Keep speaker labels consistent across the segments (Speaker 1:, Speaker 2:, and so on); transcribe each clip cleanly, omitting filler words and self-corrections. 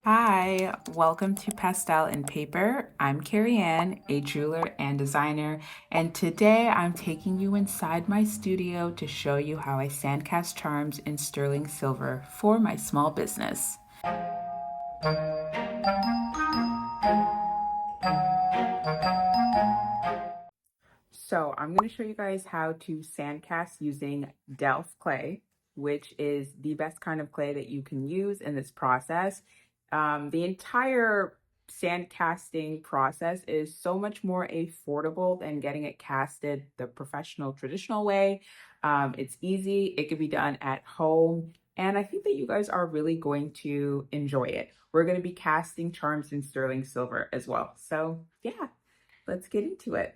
Speaker 1: Hi, welcome to Pastel and Paper. I'm Kerry-Ann, a jeweler and designer, and today I'm taking you inside my studio to show you how I sandcast charms in sterling silver for my small business. So I'm going to show you guys how to sandcast using Delft clay, which is the best kind of clay that you can use in this process. The entire sandcasting process is so much more affordable than getting it casted the professional traditional way. It's easy, it can be done at home, and I think that you guys are really going to enjoy it. We're going to be casting charms in sterling silver as well. So yeah, let's get into it.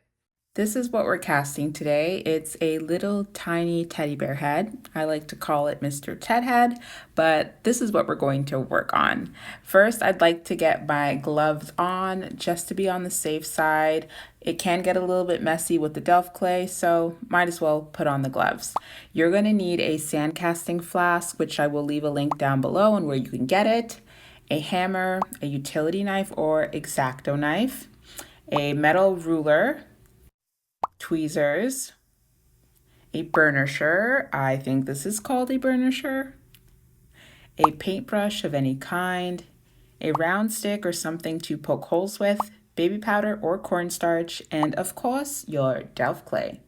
Speaker 1: This is what we're casting today. It's a little tiny teddy bear head. I like to call it Mr. Ted Head, but this is what we're going to work on. First, I'd like to get my gloves on just to be on the safe side. It can get a little bit messy with the Delft clay, so might as well put on the gloves. You're going to need a sandcasting flask, which I will leave a link down below and where you can get it, a hammer, a utility knife or X-Acto knife, a metal ruler, tweezers, a burnisher. I think this is called a burnisher. A paintbrush of any kind, a round stick or something to poke holes with, baby powder or cornstarch, and of course, your Delft clay.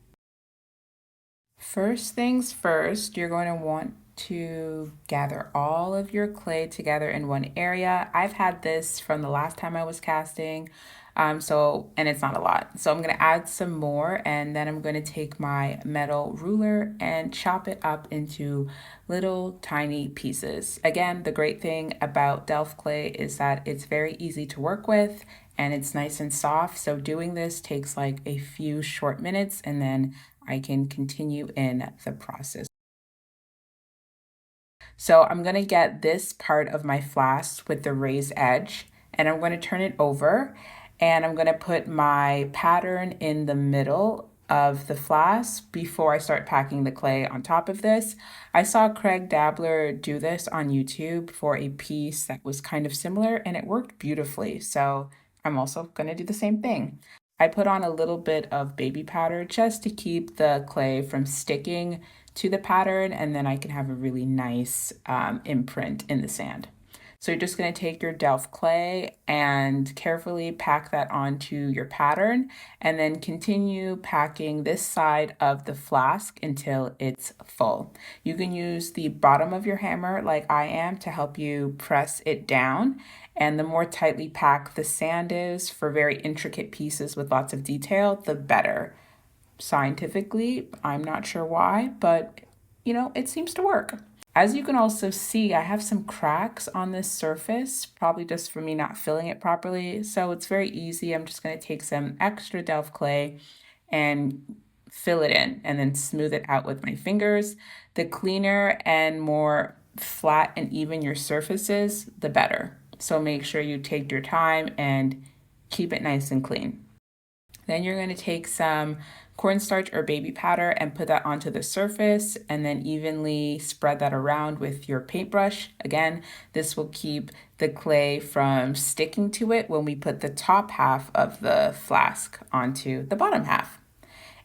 Speaker 1: First things first, you're going to want to gather all of your clay together in one area. I've had this from the last time I was casting, and it's not a lot. So I'm going to add some more, and then I'm going to take my metal ruler and chop it up into little tiny pieces. Again, the great thing about Delft clay is that it's very easy to work with and it's nice and soft. So doing this takes like a few short minutes, and then I can continue in the process. So I'm going to get this part of my flask with the raised edge, and I'm going to turn it over, and I'm going to put my pattern in the middle of the flask before I start packing the clay on top of this. I saw Craig Dabler do this on YouTube for a piece that was kind of similar, and it worked beautifully. So I'm also going to do the same thing. I put on a little bit of baby powder just to keep the clay from sticking to the pattern, and then I can have a really nice imprint in the sand. So you're just going to take your Delft clay and carefully pack that onto your pattern, and then continue packing this side of the flask until it's full. You can use the bottom of your hammer like I am to help you press it down, and the more tightly packed the sand is for very intricate pieces with lots of detail, the better. Scientifically, I'm not sure why, but it seems to work. As you can also see, I have some cracks on this surface, probably just for me not filling it properly. So it's very easy. I'm just going to take some extra Delft clay and fill it in and then smooth it out with my fingers. The cleaner and more flat and even your surface is, the better. So make sure you take your time and keep it nice and clean. Then you're going to take some cornstarch or baby powder and put that onto the surface, and then evenly spread that around with your paintbrush. Again, this will keep the clay from sticking to it when we put the top half of the flask onto the bottom half.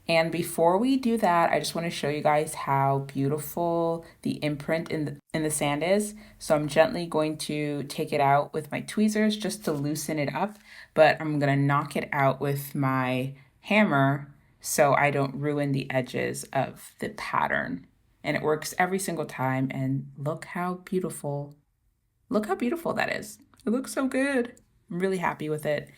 Speaker 1: And before we do that, I just want to show you guys how beautiful the imprint in the sand is. So I'm gently going to take it out with my tweezers just to loosen it up, but I'm going to knock it out with my hammer so I don't ruin the edges of the pattern. And it works every single time, and look how beautiful that is. It looks so good. I'm really happy with it.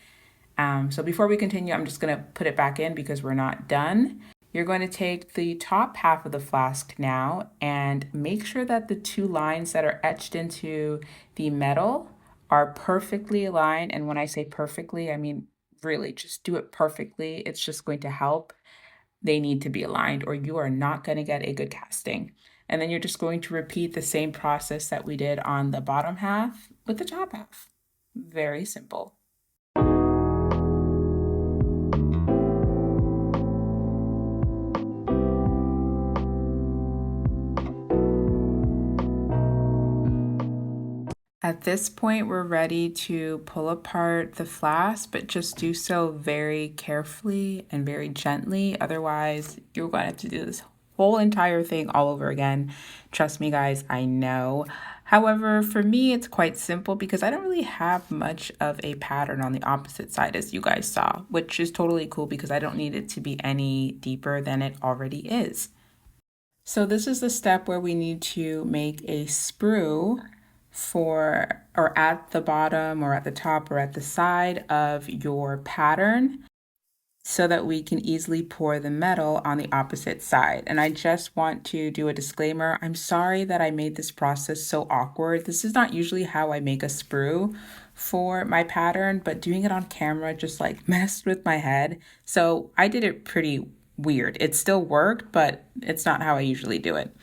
Speaker 1: So before we continue, I'm just going to put it back in because we're not done. You're going to take the top half of the flask now and make sure that the two lines that are etched into the metal are perfectly aligned. And when I say perfectly, I mean really just do it perfectly. It's just going to help. They need to be aligned or you are not going to get a good casting. And then you're just going to repeat the same process that we did on the bottom half with the top half. Very simple. At this point, we're ready to pull apart the flask, but just do so very carefully and very gently. Otherwise, you're going to have to do this whole entire thing all over again. Trust me, guys, I know. However, for me, it's quite simple because I don't really have much of a pattern on the opposite side as you guys saw, which is totally cool because I don't need it to be any deeper than it already is. So this is the step where we need to make a sprue for or at the bottom or at the top or at the side of your pattern so that we can easily pour the metal on the opposite side. And I just want to do a disclaimer. I'm sorry that I made this process so awkward. This is not usually how I make a sprue for my pattern, but doing it on camera just like messed with my head. So I did it pretty weird. It still worked, but it's not how I usually do it.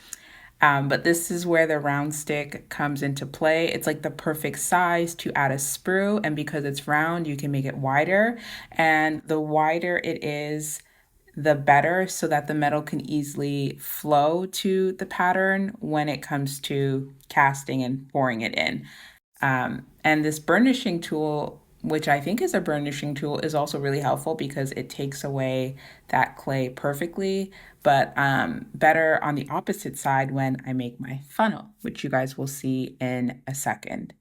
Speaker 1: But this is where the round stick comes into play. It's like the perfect size to add a sprue, and because it's round, you can make it wider. And the wider it is, the better, so that the metal can easily flow to the pattern when it comes to casting and pouring it in. And this burnishing tool, which I think is a burnishing tool, is also really helpful because it takes away that clay perfectly, but better on the opposite side when I make my funnel, which you guys will see in a second.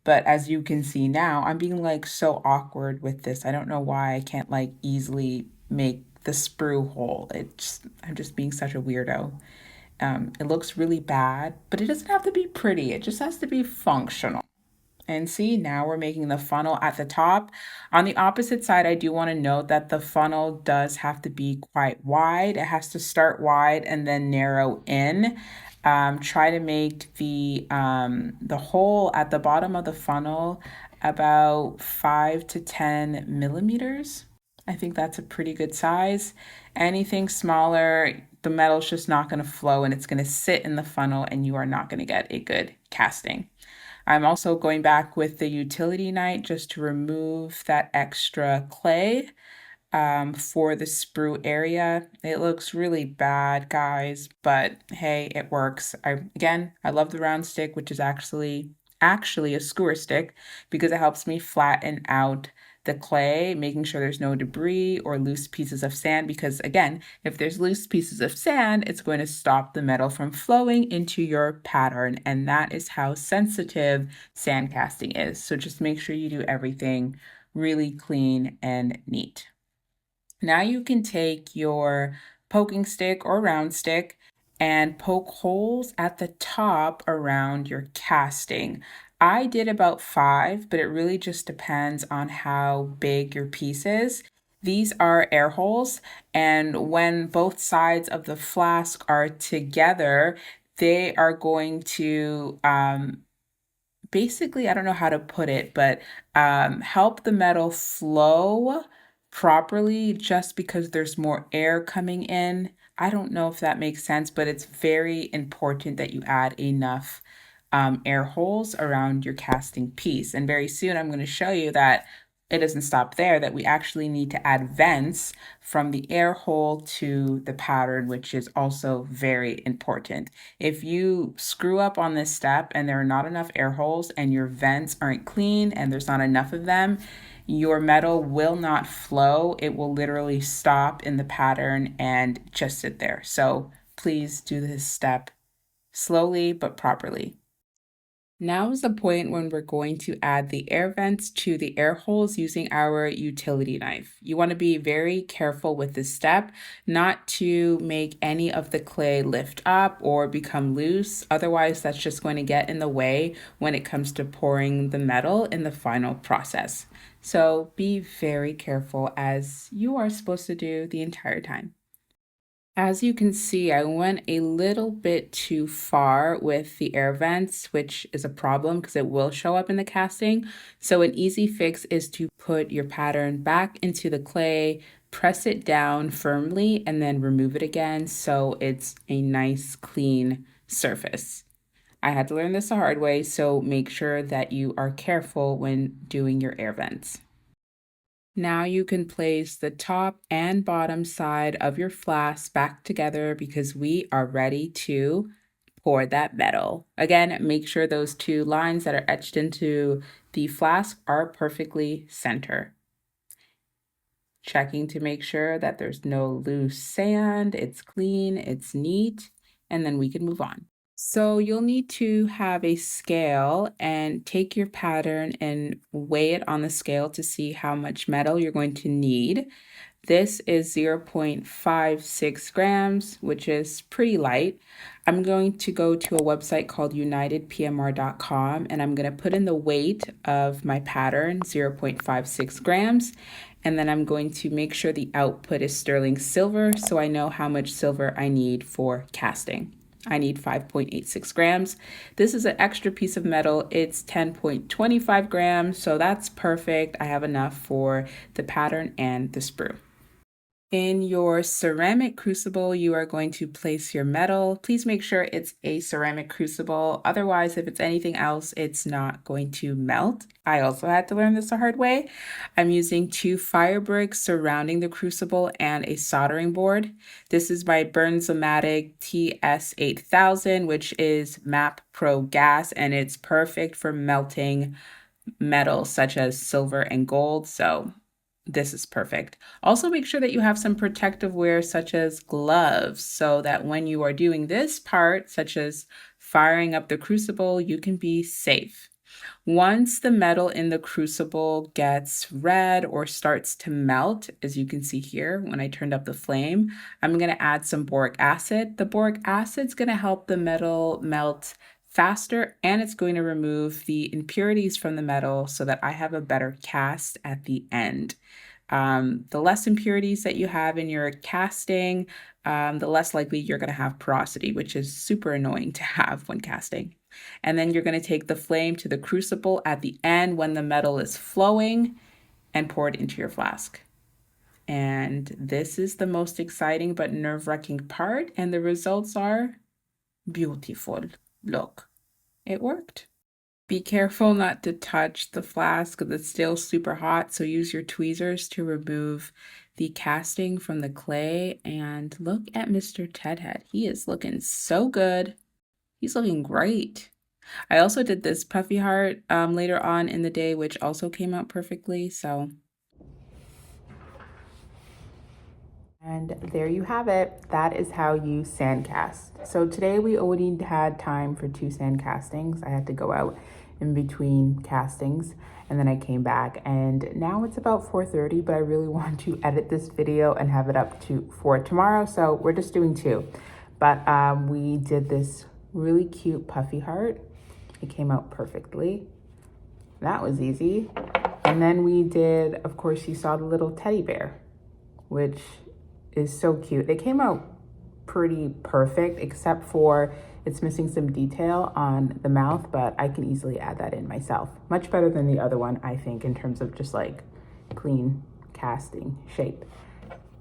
Speaker 1: But as you can see now, I'm being like so awkward with this. I don't know why I can't like easily make the sprue hole. I'm just being such a weirdo. It looks really bad, but it doesn't have to be pretty. It just has to be functional. And see, now we're making the funnel at the top. On the opposite side, I do want to note that the funnel does have to be quite wide. It has to start wide and then narrow in. Try to make the hole at the bottom of the funnel about 5 to 10 millimeters. I think that's a pretty good size. Anything smaller, the metal's just not going to flow and it's going to sit in the funnel and you are not going to get a good casting. I'm also going back with the utility knife just to remove that extra clay for the sprue area. It looks really bad, guys, but hey, it works. I love the round stick, which is actually a skewer stick because it helps me flatten out the clay, making sure there's no debris or loose pieces of sand, because again, if there's loose pieces of sand, it's going to stop the metal from flowing into your pattern, and that is how sensitive sand casting is. So just make sure you do everything really clean and neat. Now you can take your poking stick or round stick and poke holes at the top around your casting. I did about 5, but it really just depends on how big your piece is. These are air holes, and when both sides of the flask are together, they are going to basically, I don't know how to put it, but help the metal flow properly just because there's more air coming in. I don't know if that makes sense, but it's very important that you add enough air holes around your casting piece. And very soon I'm going to show you that it doesn't stop there, that we actually need to add vents from the air hole to the pattern, which is also very important. If you screw up on this step and there are not enough air holes and your vents aren't clean and there's not enough of them, your metal will not flow. It will literally stop in the pattern and just sit there. So please do this step slowly but properly. Now is the point when we're going to add the air vents to the air holes using our utility knife. You want to be very careful with this step, not to make any of the clay lift up or become loose. Otherwise, that's just going to get in the way when it comes to pouring the metal in the final process. So be very careful, as you are supposed to do the entire time. As you can see, I went a little bit too far with the air vents, which is a problem because it will show up in the casting. So an easy fix is to put your pattern back into the clay, press it down firmly, and then remove it again so it's a nice clean surface. I had to learn this the hard way, so make sure that you are careful when doing your air vents. Now you can place the top and bottom side of your flask back together because we are ready to pour that metal. Again, make sure those two lines that are etched into the flask are perfectly center. Checking to make sure that there's no loose sand, it's clean, it's neat, and then we can move on. So you'll need to have a scale and take your pattern and weigh it on the scale to see how much metal you're going to need. This is 0.56 grams, which is pretty light. I'm going to go to a website called unitedpmr.com and I'm going to put in the weight of my pattern, 0.56 grams. And then I'm going to make sure the output is sterling silver so I know how much silver I need for casting. I need 5.86 grams. This is an extra piece of metal. It's 10.25 grams, so that's perfect. I have enough for the pattern and the sprue. In your ceramic crucible, you are going to place your metal. Please make sure it's a ceramic crucible. Otherwise, if it's anything else, it's not going to melt. I also had to learn this the hard way. I'm using 2 fire bricks surrounding the crucible and a soldering board. This is my Bernzomatic TS8000, which is MAP Pro gas, and it's perfect for melting metals such as silver and gold. So this is perfect. Also, make sure that you have some protective wear such as gloves so that when you are doing this part, such as firing up the crucible, you can be safe. Once the metal in the crucible gets red or starts to melt, as you can see here when I turned up the flame, I'm going to add some boric acid. The boric acid is going to help the metal melt faster and it's going to remove the impurities from the metal so that I have a better cast at the end. The less impurities that you have in your casting, the less likely you're going to have porosity, which is super annoying to have when casting. And then you're going to take the flame to the crucible at the end when the metal is flowing and pour it into your flask. And this is the most exciting but nerve-wracking part, and the results are beautiful. Look, it worked. Be careful not to touch the flask because it's still super hot, so use your tweezers to remove the casting from the clay. And look at Mr. Tedhead. He is looking so good. He's looking great. I also did this puffy heart later on in the day, which also came out perfectly, so. And there you have it. That is how you sand cast. So today we only had time for 2 sand castings. I had to go out in between castings and then I came back, and now it's about 4:30, but I really want to edit this video and have it up for tomorrow. So we're just doing 2. But we did this really cute puffy heart. It came out perfectly. That was easy. And then we did, of course, you saw the little teddy bear, which is so cute. It came out pretty perfect, except for it's missing some detail on the mouth, but I can easily add that in myself. Much better than the other one, I think, in terms of just like clean casting shape.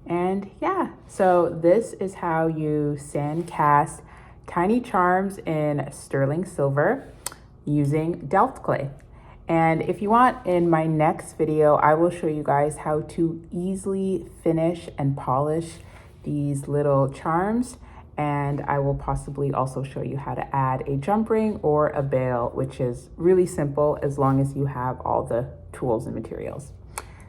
Speaker 1: And yeah, so this is how you sand cast tiny charms in sterling silver using Delft clay. And if you want, in my next video, I will show you guys how to easily finish and polish these little charms. And I will possibly also show you how to add a jump ring or a bail, which is really simple as long as you have all the tools and materials.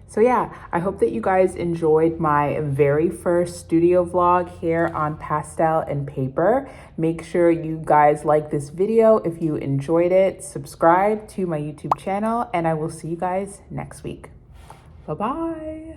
Speaker 1: So yeah, I hope that you guys enjoyed my very first studio vlog here on pastel and paper. Make sure you guys like this video. If you enjoyed it, subscribe to my YouTube channel, and I will see you guys next week. Bye-bye.